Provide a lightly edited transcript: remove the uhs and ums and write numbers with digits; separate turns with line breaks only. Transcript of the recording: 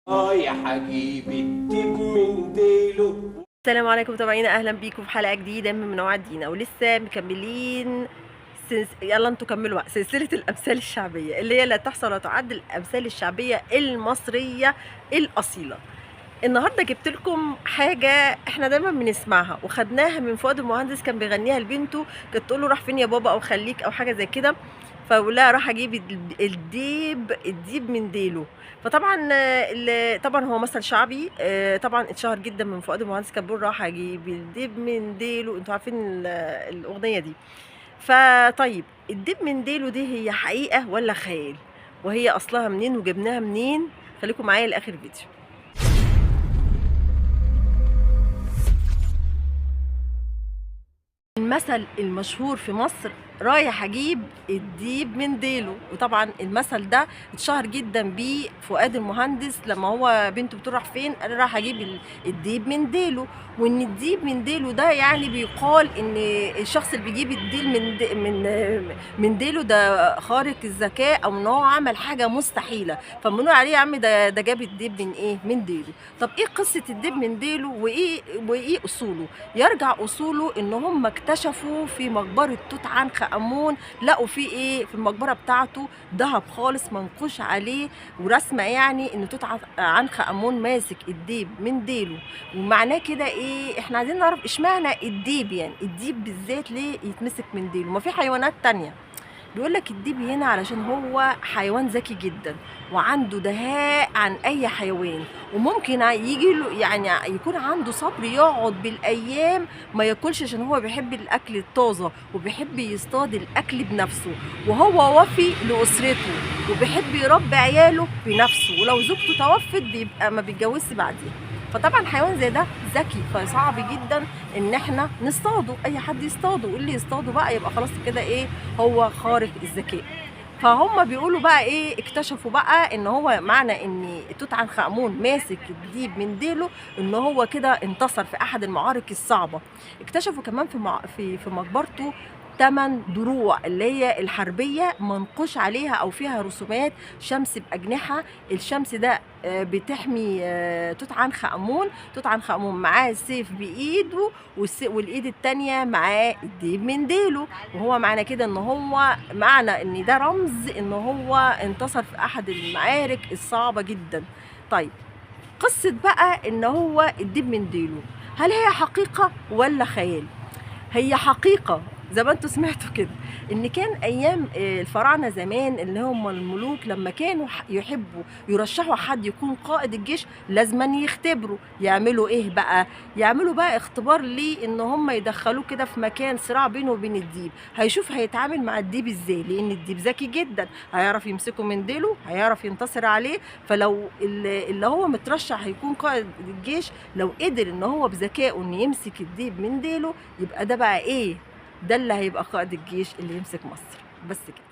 يا حبيبي الدب من ديله.
السلام عليكم متابعينا، اهلا بيكم في حلقه جديده من منوعات دينا، ولسه مكملين يلا انتوا كملوا بقى سلسله الامثال الشعبيه اللي هي لا تحصى ولا تعد، الامثال الشعبيه المصريه الاصيله. النهارده جبت لكم حاجه احنا دايما بنسمعها وخدناها من فؤاد المهندس، كان بيغنيها لبنته، كانت تقول له راح فين يا بابا او خليك او حاجه زي كده، فبقول لها راح اجيب الديب من ديله. فطبعا طبعا هو مثل شعبي، طبعا اتشهر جدا من فؤاد المهندس، كان بيقول راح اجيب الديب من ديله، انتوا عارفين الاغنيه دي. فطيب الديب من ديله دي هي حقيقه ولا خيال؟ وهي اصلها منين وجبناها منين؟ خليكم معايا لاخر الفيديو. المثل المشهور في مصر رايح اجيب الديب من ديله، وطبعا المثل ده اتشهر جدا بيه فؤاد المهندس لما هو بنته بتروح فين قال راح اجيب الديب من ديله. وان الديب من ديله ده يعني بيقال ان الشخص اللي بيجيب الديل من ديله ده خارق الذكاء، او ان هو عمل حاجه مستحيله، فبنقول عليه يا عم ده جاب الديب من ايه؟ من ديله. طب ايه قصه الديب من ديله وايه اصوله؟ يرجع اصوله ان هم اكتشفوا في مقبره توت عنخ امون، لقوا فيه ايه في المقبره بتاعته؟ ذهب خالص منقوش عليه ورسمه، يعني ان توت عنخ امون ماسك الديب من ديله. ومعناه كده ايه؟ احنا عايزين نعرف اشمعنى الديب، يعني الديب بالذات ليه يتمسك من ديله؟ ما في حيوانات تانية. بيقول لك الديب هنا علشان هو حيوان ذكي جدا وعنده دهاء عن اي حيوان، وممكن يجي له يعني يكون عنده صبر يقعد بالايام ما ياكلش، عشان هو بيحب الاكل الطازه وبيحب يصطاد الاكل بنفسه، وهو وفي لاسرته وبيحب يربي عياله بنفسه، ولو زوجته توفت بيبقى ما بيتجوزش بعديها. فطبعا حيوان زي ده ذكي، فصعب جدا ان احنا نصطاده، اي حد يصطاده، واللي يصطاده بقى يبقى خلاص كده ايه؟ هو خارق الذكاء. فهم بيقولوا بقى ايه؟ اكتشفوا بقى ان هو معنى ان توت عنخ امون ماسك الديب من ديله ان هو كده انتصر في احد المعارك الصعبه. اكتشفوا كمان في مقبرته 8 دروع اللي هي الحربيه منقوش عليها او فيها رسومات شمس باجنحه. الشمس ده بتحمي توت عنخ امون. توت عنخ امون معاه السيف بايده والايد التانيه معاه الديب من ديله، وهو معنى كده ان هو معنى ان ده رمز ان هو انتصر في احد المعارك الصعبه جدا. طيب قصه بقى ان هو الديب من ديله، هل هي حقيقه ولا خيال؟ هي حقيقة زي ما انتوا سمعتوا كده، ان كان ايام الفراعنه زمان اللي هم الملوك لما كانوا يحبوا يرشحوا حد يكون قائد الجيش لازما يختبروا. يعملوا ايه بقى؟ يعملوا بقى اختبار ليه، ان هم يدخلوه كده في مكان صراع بينه وبين الديب، هيشوف هيتعامل مع الديب ازاي، لان الديب ذكي جدا، هيعرف يمسكه من ديله، هيعرف ينتصر عليه. فلو اللي هو مترشح هيكون قائد الجيش لو قدر ان هو بذكائه ان يمسك الديب من ديله، يبقى ده بقى ايه؟ ده اللي هيبقى قائد الجيش اللي يمسك مصر. بس كده.